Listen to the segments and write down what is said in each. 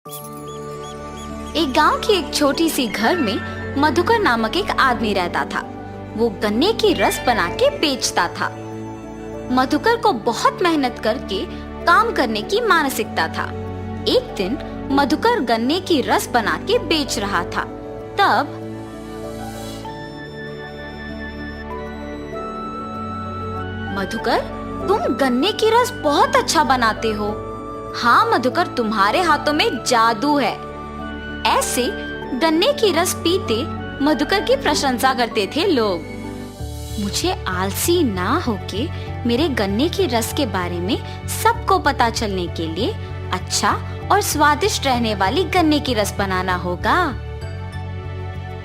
एक गांव की एक छोटी सी घर में मधुकर नामक एक आदमी रहता था। वो गन्ने की रस बना के बेचता था। मधुकर को बहुत मेहनत करके काम करने की मानसिकता था। एक दिन मधुकर गन्ने की रस बना के बेच रहा था। तब मधुकर, तुम गन्ने की रस बहुत अच्छा बनाते हो। हाँ मधुकर, तुम्हारे हाथों में जादू है। ऐसे गन्ने की रस पीते मधुकर की प्रशंसा करते थे लोग। मुझे आलसी ना होके मेरे गन्ने की रस के बारे में सबको पता चलने के लिए अच्छा और स्वादिष्ट रहने वाली गन्ने की रस बनाना होगा।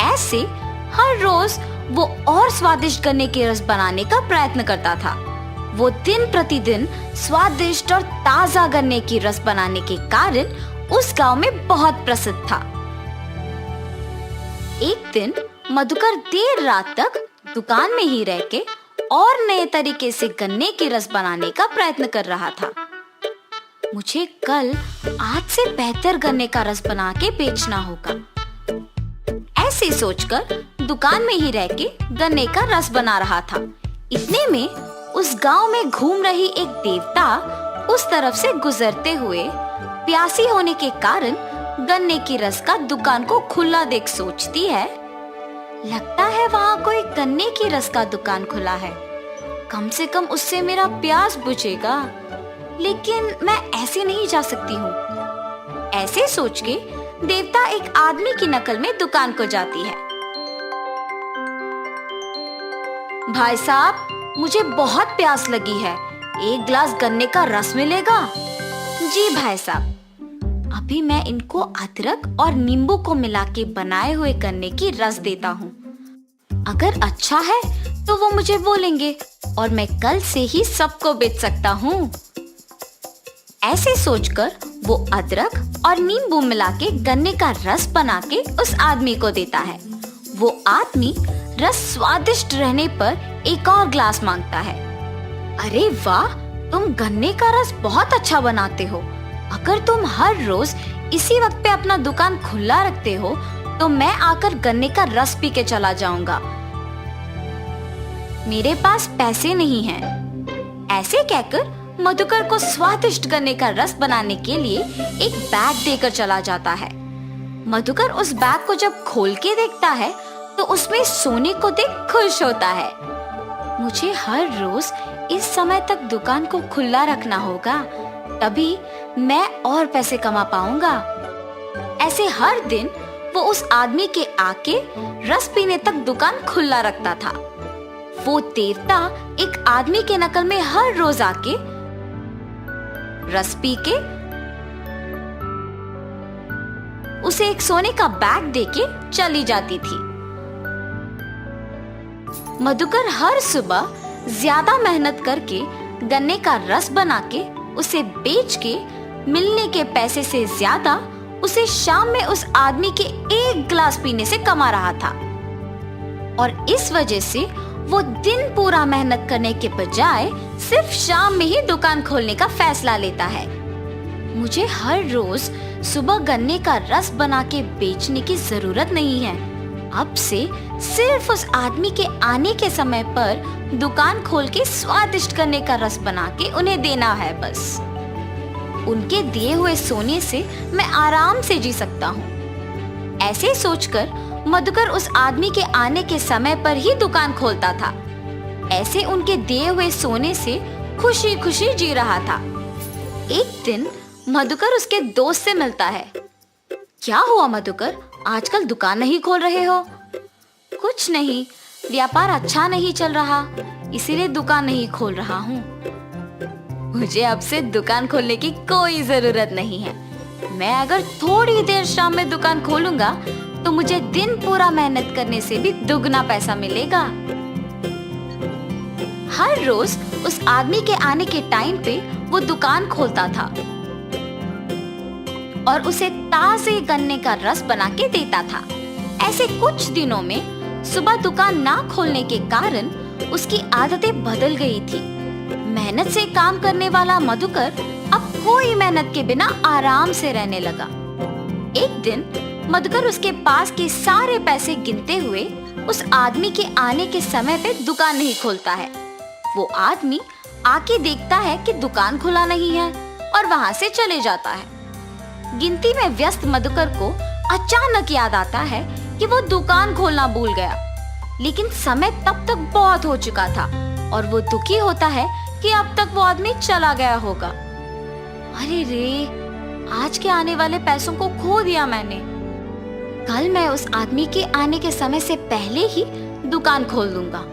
ऐसे हर रोज वो और स्वादिष्ट गन्ने की रस बनाने का प्रयत्न करता था। वो दिन प्रतिदिन स्वादिष्ट और ताजा गन्ने की रस बनाने के कारण उस गांव में बहुत प्रसिद्ध था। एक दिन मधुकर देर रात तक दुकान में ही रह के और नए तरीके से गन्ने की रस बनाने का प्रयत्न कर रहा था। मुझे कल आज से बेहतर गन्ने का रस बना के बेचना होगा। ऐसे सोचकर दुकान में ही रह के गन्ने का रस बना रहा था। इतने में उस गांव में घूम रही एक देवता उस तरफ से गुजरते हुए प्यासी होने के कारण गन्ने की रस का दुकान को खुला देख सोचती है, लगता है वहाँ कोई गन्ने की रस का दुकान खुला है। कम से कम उससे मेरा प्यास बुझेगा। लेकिन मैं ऐसे नहीं जा सकती हूँ। ऐसे सोच के देवता एक आदमी की नकल में दुकान को जाती है। भाई साहब, मुझे बहुत प्यास लगी है, एक गिलास गन्ने का रस मिलेगा? जी भाई साहब, अभी मैं इनको अदरक और नींबू को मिला के बनाए हुए गन्ने की रस देता हूँ। अगर अच्छा है तो वो मुझे बोलेंगे और मैं कल से ही सबको बेच सकता हूँ। ऐसे सोचकर वो अदरक और नींबू मिला के गन्ने का रस बना के उस आदमी को देता है। वो आदमी रस स्वादिष्ट रहने पर एक और ग्लास मांगता है। अरे वाह, तुम गन्ने का रस बहुत अच्छा बनाते हो। अगर तुम हर रोज इसी वक्त पे अपना दुकान खुला रखते हो तो मैं आकर गन्ने का रस पी के चला जाऊंगा। मेरे पास पैसे नहीं हैं। ऐसे कहकर मधुकर को स्वादिष्ट गन्ने का रस बनाने के लिए एक बैग देकर चला जाता है। मधुकर उस बैग को जब खोल के देखता है तो उसमें सोने को देख खुश होता है। मुझे हर रोज इस समय तक दुकान को खुला रखना होगा, तभी मैं और पैसे कमा पाऊंगा। ऐसे हर दिन वो उस आदमी के आके रस पीने तक दुकान खुला रखता था। वो देवता एक आदमी के नकल में हर रोज आके रस पी के उसे एक सोने का बैग देके चली जाती थी। मधुकर हर सुबह ज्यादा मेहनत करके गन्ने का रस बना के उसे बेच के मिलने के पैसे से ज्यादा उसे शाम में उस आदमी के एक गिलास पीने से कमा रहा था। और इस वजह से वो दिन पूरा मेहनत करने के बजाय सिर्फ शाम में ही दुकान खोलने का फैसला लेता है। मुझे हर रोज सुबह गन्ने का रस बना के बेचने की जरूरत नहीं है। अब से सिर्फ उस आदमी के आने के समय पर दुकान खोल के स्वादिष्ट गन्ने का रस बना के उन्हें देना है बस। उनके दिए हुए सोने से मैं आराम से जी सकता हूँ। ऐसे सोचकर मधुकर उस आदमी के आने के समय पर ही दुकान खोलता था। ऐसे उनके दिए हुए सोने से खुशी खुशी जी रहा था। एक दिन मधुकर उसके दोस्त से मिलता है। क्या हुआ मधुकर, आजकल दुकान नहीं खोल रहे हो? कुछ नहीं, व्यापार अच्छा नहीं चल रहा, इसीलिए दुकान नहीं खोल रहा हूँ। मुझे अब से दुकान खोलने की कोई जरूरत नहीं है। मैं अगर थोड़ी देर शाम में दुकान खोलूंगा तो मुझे दिन पूरा मेहनत करने से भी दुगना पैसा मिलेगा। हर रोज उस आदमी के आने के टाइम पे वो दुकान खोलता था और उसे ताजे गन्ने का रस बना के देता था। ऐसे कुछ दिनों में सुबह दुकान ना खोलने के कारण उसकी आदतें बदल गई थी। मेहनत से काम करने वाला मधुकर अब कोई मेहनत के बिना आराम से रहने लगा। एक दिन मधुकर उसके पास के सारे पैसे गिनते हुए उस आदमी के आने के समय पे दुकान नहीं खोलता है। वो आदमी आके देखता है कि दुकान खुला नहीं है और वहाँ से चले जाता है। गिनती में व्यस्त मधुकर को अचानक याद आता है कि वो दुकान खोलना भूल गया, लेकिन समय तब तक बहुत हो चुका था और वो दुखी होता है कि अब तक वो आदमी चला गया होगा। अरे रे, आज के आने वाले पैसों को खो दिया मैंने। कल मैं उस आदमी के आने के समय से पहले ही दुकान खोल दूंगा।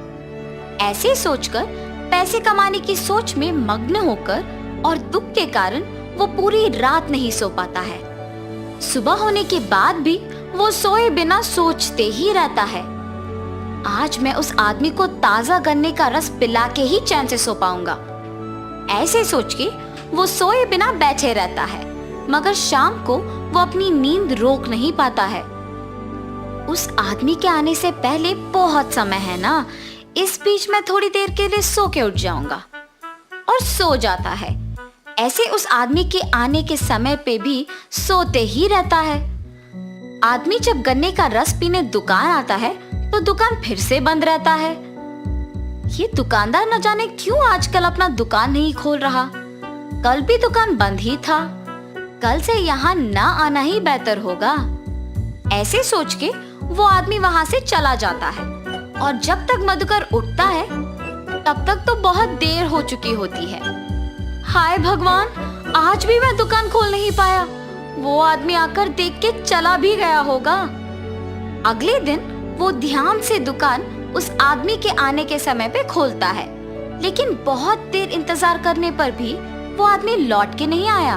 ऐसे सोचकर पैसे कमाने की सोच में मग्न होकर और दुख के कारण वो पूरी रात नहीं सो पाता है। सुबह होने के बाद भी वो सोए बिना सोचते ही रहता है, आज मैं उस आदमी को ताजा गन्ने का रस पिला के ही चैन से सो पाऊंगा। ऐसे सोच के वो सोए बिना बैठे रहता है, मगर शाम को वो अपनी नींद रोक नहीं पाता है। उस आदमी के आने से पहले बहुत समय है ना, इस बीच मैं थोड़ी देर के लिए सो के उठ जाऊंगा, और सो जाता है। ऐसे उस आदमी के आने के समय पे भी सोते ही रहता है। आदमी जब गन्ने का रस पीने दुकान आता है तो दुकान फिर से बंद रहता है। ये दुकानदार न जाने क्यों आजकल अपना दुकान नहीं खोल रहा। कल भी दुकान बंद ही था, कल से यहाँ ना आना ही बेहतर होगा। ऐसे सोच के वो आदमी वहाँ से चला जाता है और जब तक मधुकर उठता है तब तक तो बहुत देर हो चुकी होती है। हाय भगवान, आज भी मैं दुकान खोल नहीं पाया। वो आदमी आकर देख के चला भी गया होगा। अगले दिन वो ध्यान से दुकान उस आदमी के आने के समय पे खोलता है, लेकिन बहुत देर इंतजार करने पर भी वो आदमी लौट के नहीं आया।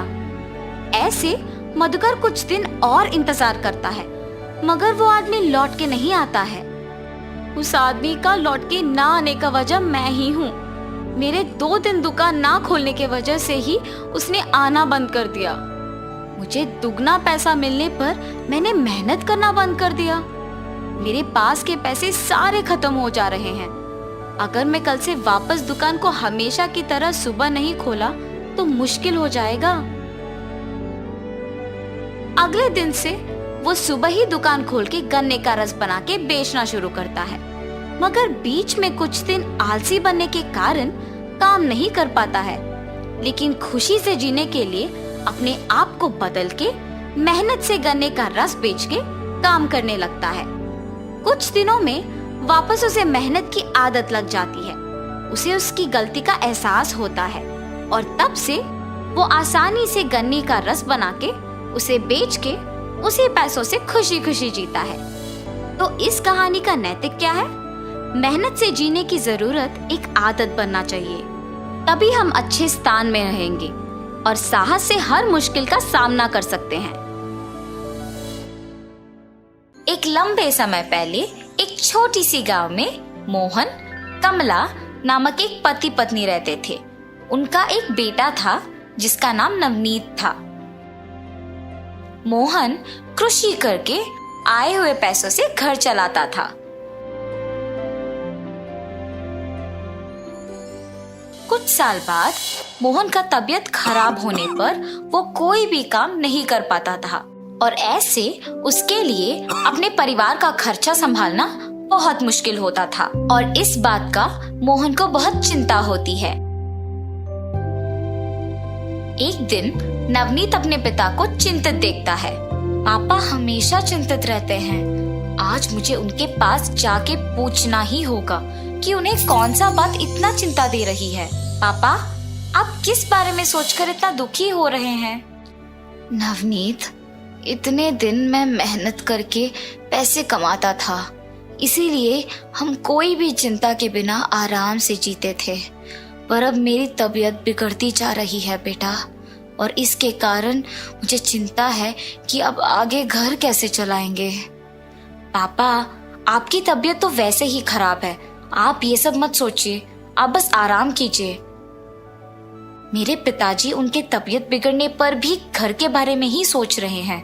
ऐसे मधुकर कुछ दिन और इंतजार करता है, मगर वो आदमी लौट के नहीं आता है। उस आदमी का लौट के ना आने का वजह मैं ही हूँ। मेरे 2 दिन दुकान ना खोलने के वजह से ही उसने आना बंद कर दिया। मुझे दुगना पैसा मिलने पर मैंने मेहनत करना बंद कर दिया। मेरे पास के पैसे सारे खत्म हो जा रहे हैं। अगर मैं कल से वापस दुकान को हमेशा की तरह सुबह नहीं खोला तो मुश्किल हो जाएगा। अगले दिन से वो सुबह ही दुकान खोल के गन्ने का रस बना के बेचना शुरू करता है, मगर बीच में कुछ दिन आलसी बनने के कारण काम नहीं कर पाता है। लेकिन खुशी से जीने के लिए अपने आप को बदल के मेहनत से गन्ने का रस बेच के काम करने लगता है। कुछ दिनों में वापस उसे मेहनत की आदत लग जाती है। उसे उसकी गलती का एहसास होता है और तब से वो आसानी से गन्ने का रस बना के उसे बेच के उसी पैसों से खुशी खुशी जीता है। तो इस कहानी का नैतिक क्या है? मेहनत से जीने की जरूरत एक आदत बनना चाहिए, तभी हम अच्छे स्थान में रहेंगे और साहस से हर मुश्किल का सामना कर सकते हैं। एक लंबे समय पहले एक छोटी सी गांव में मोहन, कमला नामक एक पति पत्नी रहते थे। उनका एक बेटा था जिसका नाम नवनीत था। मोहन कृषि करके आए हुए पैसों से घर चलाता था। कुछ साल बाद मोहन का तबीयत खराब होने पर वो कोई भी काम नहीं कर पाता था और ऐसे उसके लिए अपने परिवार का खर्चा संभालना बहुत मुश्किल होता था और इस बात का मोहन को बहुत चिंता होती है। एक दिन नवनीत अपने पिता को चिंतित देखता है। पापा हमेशा चिंतित रहते हैं। आज मुझे उनके पास जाके पूछना ही होगा कि उन्हें कौन सा बात इतना चिंता दे रही है। पापा, आप किस बारे में सोचकर इतना दुखी हो रहे हैं? नवनीत, इतने दिन मैं मेहनत करके पैसे कमाता था, इसीलिए हम कोई भी चिंता के बिना आराम से जीते थे। पर अब मेरी तबीयत बिगड़ती जा रही है बेटा, और इसके कारण मुझे चिंता है कि अब आगे घर कैसे चलाएंगे। पापा, आपकी तबीयत तो वैसे ही खराब है, आप ये सब मत सोचिए, आप बस आराम कीजिए। मेरे पिताजी उनके तबीयत बिगड़ने पर भी घर के बारे में ही सोच रहे हैं।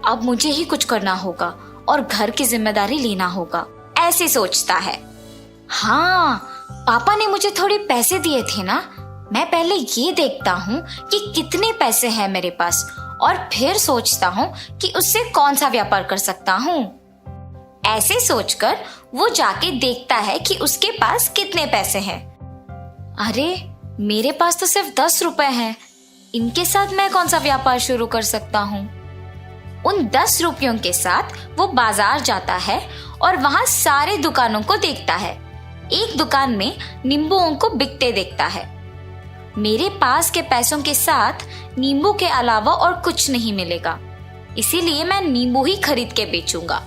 अब मुझे ही कुछ करना होगा और घर की जिम्मेदारी लेना होगा, ऐसे सोचता है। हाँ, पापा ने मुझे थोड़े पैसे दिए थे ना, मैं पहले ये देखता हूँ कि कितने पैसे हैं मेरे पास और फिर सोचता हूँ कि उससे कौन सा व्यापार कर सकता हूँ। ऐसे सोचकर वो जाके देखता है कि उसके पास कितने पैसे हैं। अरे, मेरे पास तो सिर्फ 10 रुपए हैं। इनके साथ मैं कौन सा व्यापार शुरू कर सकता हूँ। उन 10 रुपयों के साथ वो बाजार जाता है और वहां सारे दुकानों को देखता है। एक दुकान में नींबुओं को बिकते देखता है। मेरे पास के पैसों के साथ नींबू के अलावा और कुछ नहीं मिलेगा, इसीलिए मैं नींबू ही खरीद के बेचूंगा।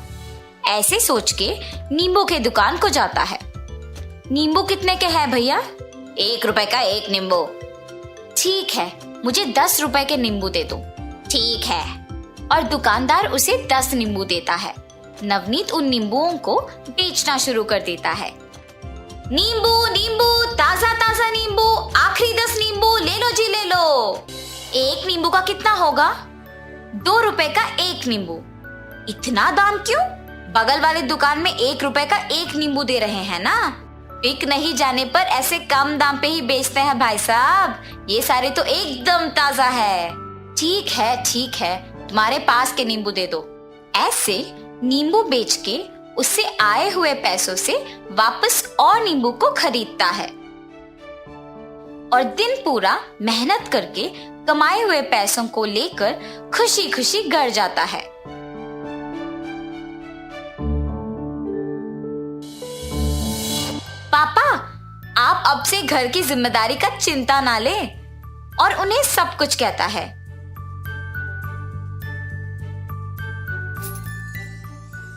ऐसे सोच के नींबू के दुकान को जाता है। नींबू कितने के हैं भैया? 1 रुपए का एक नींबू। ठीक है, मुझे 10 रुपए के नींबू दे दो। ठीक है। और दुकानदार उसे 10 नींबू देता है। नवनीत उन नींबुओं को बेचना शुरू कर देता है। नींबू नींबू, ताजा ताजा नींबू, आखिरी 10 नींबू ले लो जी, ले लो। एक नींबू का कितना होगा? 2 रुपए का एक नींबू। इतना दाम क्यों? बगल वाले दुकान में 1 रुपए का एक नींबू दे रहे हैं ना। बिक नहीं जाने पर ऐसे कम दाम पे ही बेचते हैं भाई साहब। ये सारे तो एकदम ताजा है। ठीक है, तुम्हारे पास के नींबू दे दो। ऐसे नींबू बेच के उससे आए हुए पैसों से वापस और नींबू को खरीदता है और दिन पूरा मेहनत करके कमाए हुए पैसों को लेकर खुशी खुशी घर जाता है। पापा, आप अब से घर की जिम्मेदारी का चिंता ना ले, और उन्हें सब कुछ कहता है।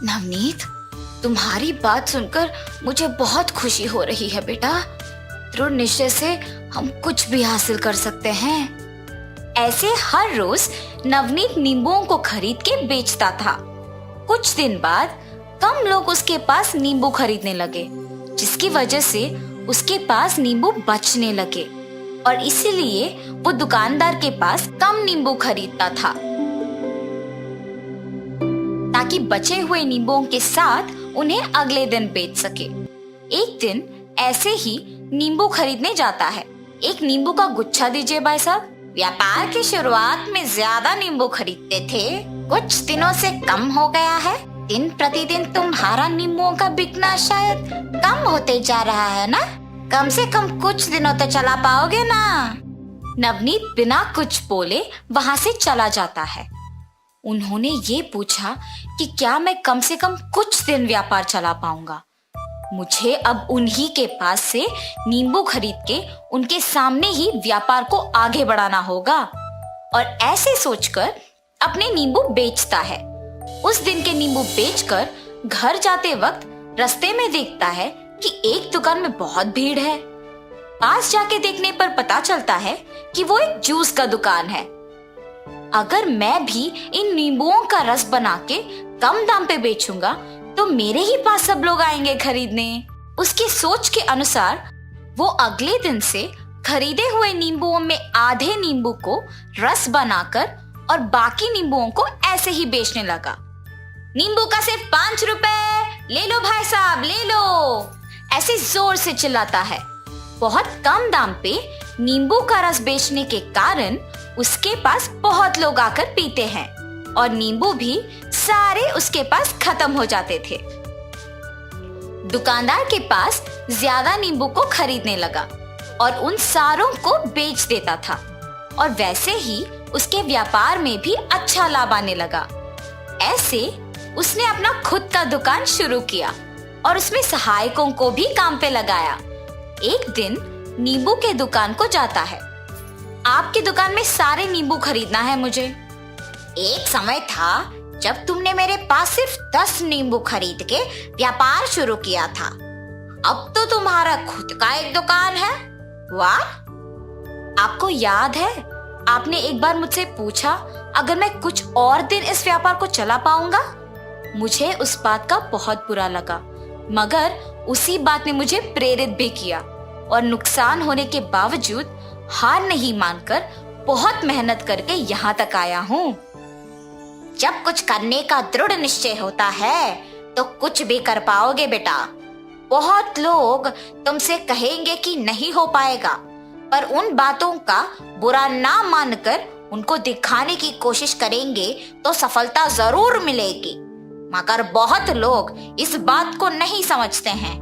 नवनीत, तुम्हारी बात सुनकर मुझे बहुत खुशी हो रही है बेटा। दृढ़ निश्चय से हम कुछ भी हासिल कर सकते हैं। ऐसे हर रोज नवनीत नींबुओं को खरीद के बेचता था। कुछ दिन बाद कम लोग उसके पास नींबू खरीदने लगे, जिसकी वजह से उसके पास नींबू बचने लगे और इसीलिए वो दुकानदार के पास कम नींबू खरीदता था, ताकि बचे हुए नींबुओं के साथ उन्हें अगले दिन बेच सके। एक दिन ऐसे ही नींबू खरीदने जाता है। एक नींबू का गुच्छा दीजिए भाई साहब। व्यापार की शुरुआत में ज्यादा नींबू खरीदते थे, कुछ दिनों से कम हो गया है। दिन प्रतिदिन तुम्हारा नींबुओं का बिकना शायद कम होते जा रहा है ना। कम से कम कुछ दिनों तो चला पाओगे ना। नवनीत बिना कुछ बोले वहां से चला जाता है। उन्होंने ये पूछा कि क्या मैं कम से कम कुछ दिन व्यापार चला पाऊंगा। मुझे अब उन्हीं के पास से नींबू खरीद के उनके सामने ही व्यापार को आगे बढ़ाना होगा। और ऐसे सोचकर अपने नींबू बेचता है। उस दिन के नींबू बेचकर घर जाते वक्त रास्ते में देखता है कि एक दुकान में बहुत भीड़ है। पास जाके देखने पर पता चलता है कि वो एक जूस का दुकान है। अगर मैं भी इन नींबुओं का रस बना के कम दाम पे बेचूंगा तो मेरे ही पास सब लोग आएंगे खरीदने। उसकी सोच के अनुसार वो अगले दिन से खरीदे हुए नींबुओं में आधे नींबू को रस बनाकर और बाकी नींबुओं को ऐसे ही बेचने लगा। नींबू का सिर्फ 5 रुपए, ले लो भाई साहब, ले लो, ऐसे जोर से चिल्लाता है। बहुत कम दाम पे नींबू का रस बेचने के कारण उसके पास बहुत लोग आकर पीते हैं और नींबू भी सारे उसके पास खत्म हो जाते थे। दुकानदार के पास ज्यादा नींबू को खरीदने लगा और उन सारों को बेच देता था और वैसे ही उसके व्यापार में भी अच्छा लाभ आने लगा। ऐसे उसने अपना खुद का दुकान शुरू किया और उसमें सहायकों को भी काम पे लगाया। एक दिन नींबू के दुकान को जाता है। आपकी दुकान में सारे नींबू खरीदना है मुझे। एक समय था जब तुमने मेरे पास सिर्फ 10 नींबू खरीद के व्यापार शुरू किया था। अब तो तुम्हारा खुद का एक दुकान है। वाह! आपको याद है आपने एक बार मुझसे पूछा अगर मैं कुछ और दिन इस व्यापार को चला पाऊंगा। मुझे उस बात का बहुत बुरा लगा, मगर उसी बात ने मुझे प्रेरित भी किया और नुकसान होने के बावजूद हार नहीं मानकर बहुत मेहनत करके यहाँ तक आया हूँ। जब कुछ करने का दृढ़ निश्चय होता है तो कुछ भी कर पाओगे बेटा। बहुत लोग तुमसे कहेंगे कि नहीं हो पाएगा, पर उन बातों का बुरा ना मानकर उनको दिखाने की कोशिश करेंगे तो सफलता जरूर मिलेगी, मगर बहुत लोग इस बात को नहीं समझते हैं।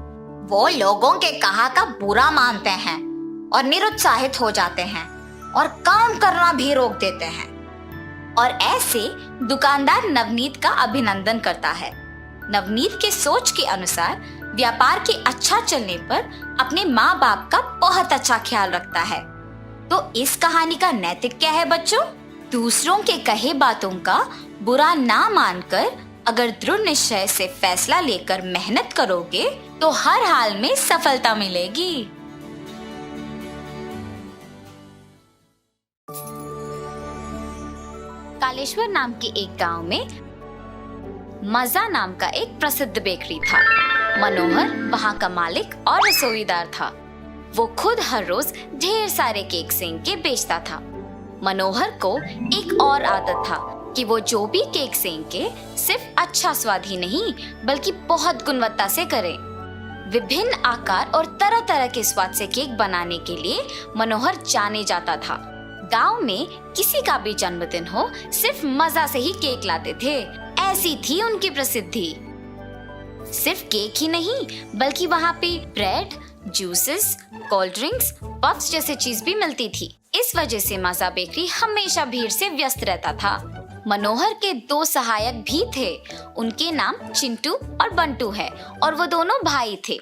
वो लोगों के कहा का बुरा मानते हैं और निरुत्साहित हो जाते हैं और काम करना भी रोक देते हैं। और ऐसे दुकानदार नवनीत का अभिनंदन करता है। नवनीत के सोच के अनुसार व्यापार के अच्छा चलने पर अपने माँ बाप का बहुत अच्छा ख्याल रखता है। तो इस कहानी का नैतिक क्या है बच्चों? दूसरों के कहे बातों का बुरा ना मानकर अगर दृढ़ निश्चय से फैसला लेकर मेहनत करोगे तो हर हाल में सफलता मिलेगी। कालेश्वर नाम के एक गांव में मजा नाम का एक प्रसिद्ध बेकरी था। मनोहर वहां का मालिक और रसोईदार था। वो खुद हर रोज ढेर सारे केक सेंक के बेचता था। मनोहर को एक और आदत था कि वो जो भी केक सेंके सिर्फ अच्छा स्वाद ही नहीं बल्कि बहुत गुणवत्ता से करे। विभिन्न आकार और तरह तरह के स्वाद से केक बनाने के लिए मनोहर जाने जाता था। गांव में किसी का भी जन्मदिन हो सिर्फ मजा से ही केक लाते थे, ऐसी थी उनकी प्रसिद्धि। सिर्फ केक ही नहीं बल्कि वहाँ पे bread, juices, cold drinks, puffs जैसे चीज भी मिलती थी। इस वजह से मजा बेकरी हमेशा भीड़ से व्यस्त रहता था। मनोहर के 2 सहायक भी थे। उनके नाम चिंटू और बंटू है और वो दोनों भाई थे।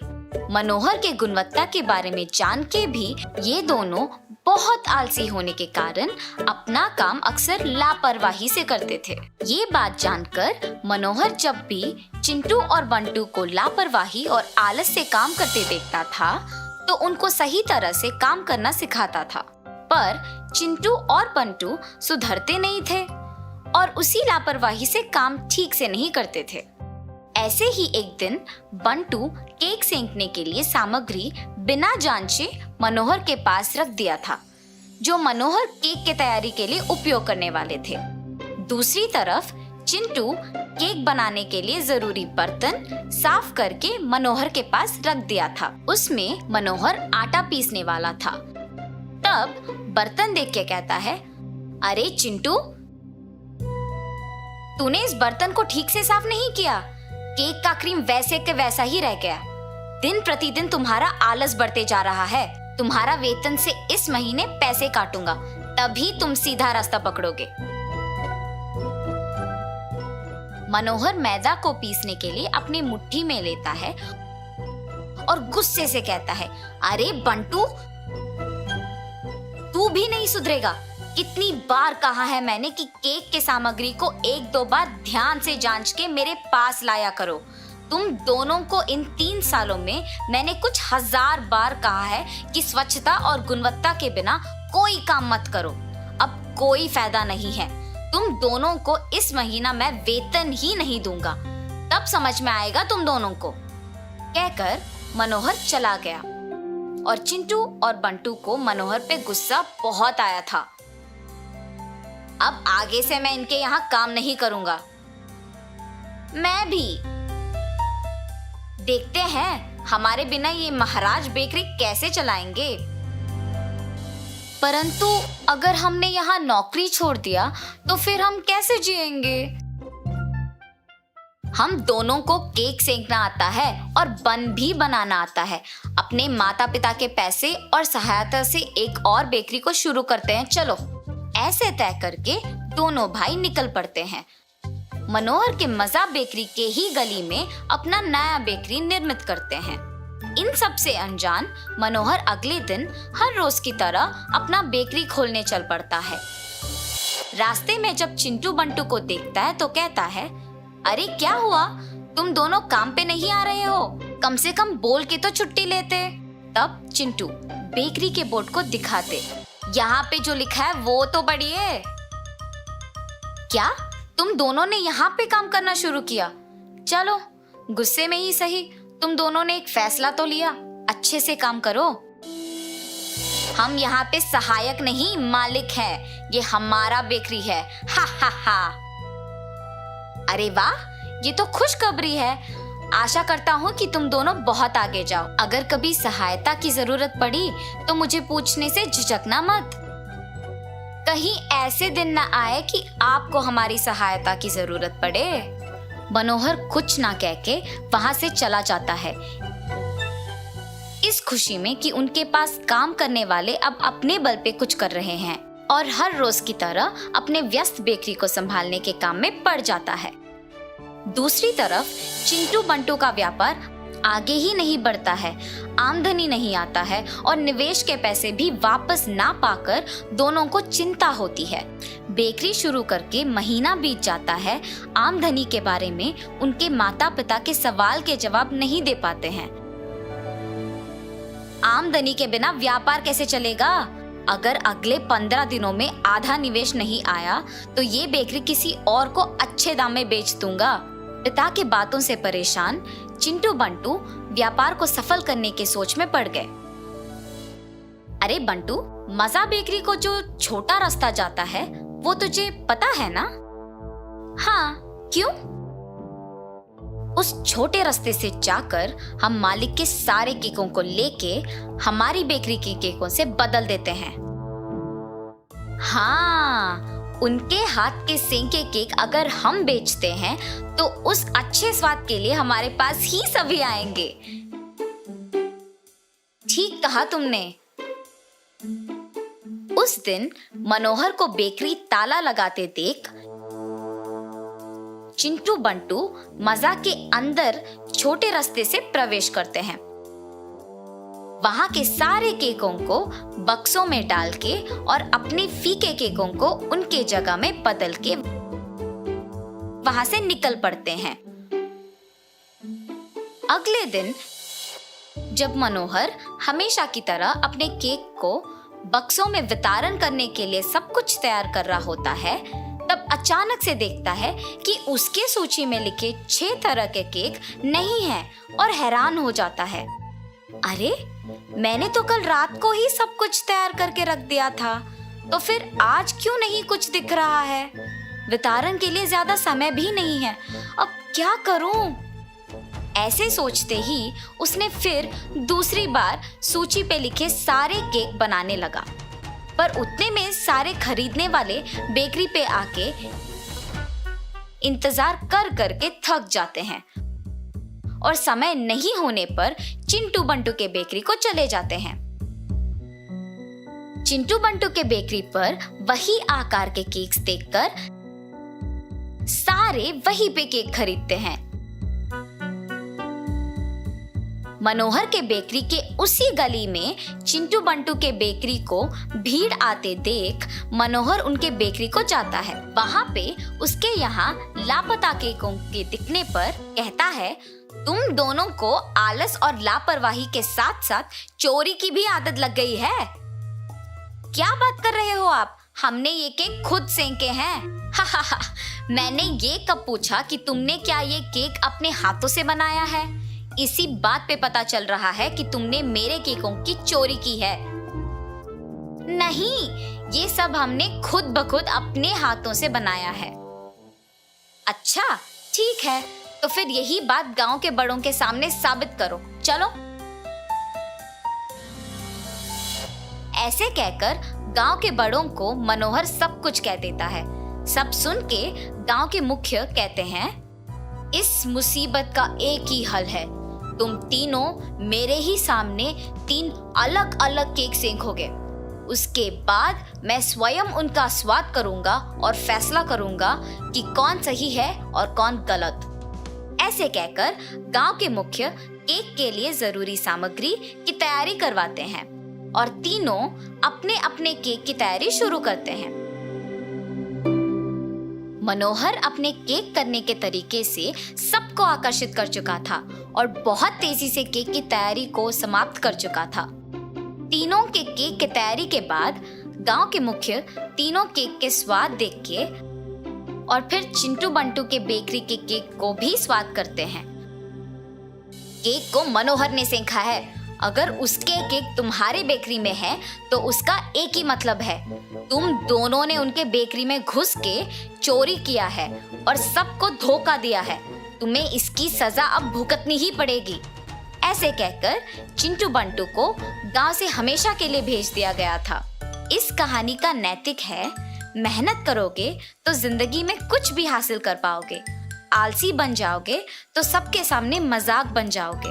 मनोहर के गुणवत्ता के बारे में जान के भी ये दोनों बहुत आलसी होने के कारण अपना काम अक्सर लापरवाही से करते थे। ये बात जानकर मनोहर जब भी चिंटू और बंटू को लापरवाही और आलस से काम करते देखता था तो उनको सही तरह से काम करना सिखाता था। पर चिंटू और बंटू सुधरते नहीं थे और उसी लापरवाही से काम ठीक से नहीं करते थे। ऐसे ही एक दिन बंटू केक सेंकने के लिए सामग्री बिना जांचे मनोहर के पास रख दिया था, जो मनोहर केक के तैयारी के लिए उपयोग करने वाले थे। दूसरी तरफ चिंटू केक बनाने के लिए जरूरी बर्तन साफ करके मनोहर के पास रख दिया था। उसमें मनोहर आटा पीसने वाला था। तब बर्तन देख के कहता है, अरे चिंटू, तूने इस बर्तन को ठीक से साफ नहीं किया। केक का क्रीम वैसे के वैसा ही रह गया। दिन प्रतिदिन तुम्हारा आलस बढ़ते जा रहा है। तुम्हारा वेतन से इस महीने पैसे काटूंगा, तभी तुम सीधा रास्ता पकड़ोगे। मनोहर मैदा को पीसने के लिए अपनी मुट्ठी में लेता है और गुस्से से कहता है, अरे बंटू, तू भी नहीं सुधरेगा। कितनी बार कहा है मैंने कि केक के सामग्री को 1-2 बार ध्यान से जांच के मेरे पास लाया करो। तुम दोनों को इन 3 सालों में मैंने कुछ 1000 बार कहा है कि स्वच्छता और गुणवत्ता के बिना कोई काम मत करो। अब कोई फायदा नहीं है। तुम दोनों को इस महीना मैं वेतन ही नहीं दूंगा, तब समझ में आएगा तुम दोनों को। कहकर मनोहर चला गया और चिंटू और बंटू को मनोहर पे गुस्सा बहुत आया था। अब आगे से मैं इनके यहाँ काम नहीं करूंगा। मैं भी। देखते हैं हमारे बिना ये महाराज बेकरी कैसे चलाएंगे। परंतु अगर हमने यहाँ नौकरी छोड़ दिया तो फिर हम कैसे जिएंगे? हम दोनों को केक सेंकना आता है और बन भी बनाना आता है। अपने माता पिता के पैसे और सहायता से एक और बेकरी को शुरू करते हैं, चलो। ऐसे तय करके दोनों भाई निकल पड़ते हैं। मनोहर के मजा बेकरी के ही गली में अपना नया बेकरी निर्मित करते हैं। इन सब से अनजान मनोहर अगले दिन हर रोज की तरह अपना बेकरी खोलने चल पड़ता है। रास्ते में जब चिंटू बंटू को देखता है तो कहता है, अरे क्या हुआ, तुम दोनों काम पे नहीं आ रहे हो? कम से कम बोल के तो छुट्टी लेते। तब चिंटू बेकरी के बोर्ड को दिखाते, यहाँ पे जो लिखा है वो तो पढ़िए। क्या तुम दोनों ने यहाँ पे काम करना शुरू किया? चलो, गुस्से में ही सही, तुम दोनों ने एक फैसला तो लिया, अच्छे से काम करो। हम यहाँ पे सहायक नहीं मालिक हैं, ये हमारा बेकरी है। हा हा हा। अरे वाह, ये तो खुशखबरी है। आशा करता हूँ कि तुम दोनों बहुत आगे जाओ। अगर कभी सहायता की जरूरत पड़ी तो मुझे पूछने से झिझकना मत। कहीं ऐसे दिन न आए कि आपको हमारी सहायता की जरूरत पड़े। मनोहर कुछ ना कह के वहां से चला जाता है, इस खुशी में कि उनके पास काम करने वाले अब अपने बल पे कुछ कर रहे हैं और हर रोज की तरह अपने व्यस्त बेकरी को संभालने के काम में पड़ जाता है। दूसरी तरफ चिंटू बंटू का व्यापार आगे ही नहीं बढ़ता है, आमदनी नहीं आता है और निवेश के पैसे भी वापस ना पाकर दोनों को चिंता होती है। बेकरी शुरू करके महीना बीत जाता है, आमदनी के बारे में उनके माता पिता के सवाल के जवाब नहीं दे पाते हैं। आमदनी के बिना व्यापार कैसे चलेगा? अगर अगले 15 दिनों में आधा निवेश नहीं आया तो ये बेकरी किसी और को अच्छे दाम में बेच दूंगा। पिता के बातों से परेशान चिंटू बंटू व्यापार को सफल करने के सोच में पड़ गए। अरे बंटू, मजा बेकरी को जो छोटा रास्ता जाता है वो तुझे पता है ना? हाँ, क्यों? उस छोटे रास्ते से जाकर हम मालिक के सारे केकों को लेके हमारी बेकरी के केकों से बदल देते हैं। हाँ, उनके हाथ के सेंके केक अगर हम बेचते हैं तो उस अच्छे स्वाद के लिए हमारे पास ही सभी आएंगे। ठीक कहा तुमने। उस दिन मनोहर को बेकरी ताला लगाते देख चिंटू बंटू मजा के अंदर छोटे रास्ते से प्रवेश करते हैं। वहां के सारे केकों को बक्सों में डाल के और अपने फीके केकों को उनके जगह में बदल के वहां से निकल पड़ते हैं। अगले दिन जब मनोहर हमेशा की तरह अपने केक को बक्सों में वितरण करने के लिए सब कुछ तैयार कर रहा होता है, तब अचानक से देखता है कि उसके सूची में लिखे 6 तरह के केक नहीं हैं और हैरान हो जाता है। अरे, मैंने तो कल रात को ही सब कुछ तैयार करके रख दिया था, तो फिर आज क्यों नहीं कुछ दिख रहा है? वितरण के लिए ज्यादा समय भी नहीं है, अब क्या करूं? ऐसे सोचते ही उसने फिर दूसरी बार सूची पे लिखे सारे केक बनाने लगा, पर उतने में सारे खरीदने वाले बेकरी पे आके इंतजार कर करके थक जाते हैं और समय नहीं होने पर चिंटू बंटू के बेकरी को चले जाते हैं। चिंटू बंटू के बेकरी पर वही आकार के केक्स देखकर सारे वही पे केक खरीदते हैं। मनोहर के बेकरी के उसी गली में चिंटू बंटू के बेकरी को भीड़ आते देख मनोहर उनके बेकरी को जाता है। वहां पे उसके यहाँ लापता केकों के दिखने पर कहता है, तुम दोनों को आलस और लापरवाही के साथ साथ चोरी की भी आदत लग गई है। क्या बात कर रहे हो आप? हमने ये केक खुद सेंके हैं। हा, मैंने ये कब पूछा कि तुमने क्या ये केक अपने हाथों से बनाया है? इसी बात पे पता चल रहा है कि तुमने मेरे केकों की चोरी की है। नहीं, ये सब हमने खुद ब खुद अपने हाथों से बनाया है। अच्छा, ठीक है, तो फिर यही बात गांव के बड़ों के सामने साबित करो, चलो। ऐसे कहकर गांव के बड़ों को मनोहर सब कुछ कह देता है। सब सुन के गांव के मुखिया कहते हैं, इस मुसीबत का एक ही हल है, तुम तीनों मेरे ही सामने 3 अलग अलग केक सेंकोगे। उसके बाद मैं स्वयं उनका स्वाद करूंगा और फैसला करूंगा कि कौन सही है और कौन गलत। ऐसे कहकर गांव के मुखिया केक के लिए जरूरी सामग्री की तैयारी करवाते हैं और तीनों अपने अपने केक की तैयारी शुरू करते हैं। मनोहर अपने केक करने के तरीके से सबको आकर्षित कर चुका था और बहुत तेजी से केक की तैयारी को समाप्त कर चुका था। तीनों के केक की तैयारी के बाद गांव के मुखिया तीनों केक के स्वाद देख के और फिर चिंटू बंटू के बेकरी के केक को भी स्वाद करते हैं। केक को मनोहर ने सेंका है, अगर उसके केक तुम्हारे बेकरी में है तो उसका एक ही मतलब है, तुम दोनों ने उनके बेकरी में घुस के चोरी किया है और सबको धोखा दिया है। तुम्हें इसकी सजा अब भुगतनी ही पड़ेगी। ऐसे कहकर चिंटू बंटू को गांव से हमेशा के लिए भेज दिया गया था। इस कहानी का नैतिक है, मेहनत करोगे तो जिंदगी में कुछ भी हासिल कर पाओगे। आलसी बन जाओगे तो सबके सामने मजाक बन जाओगे।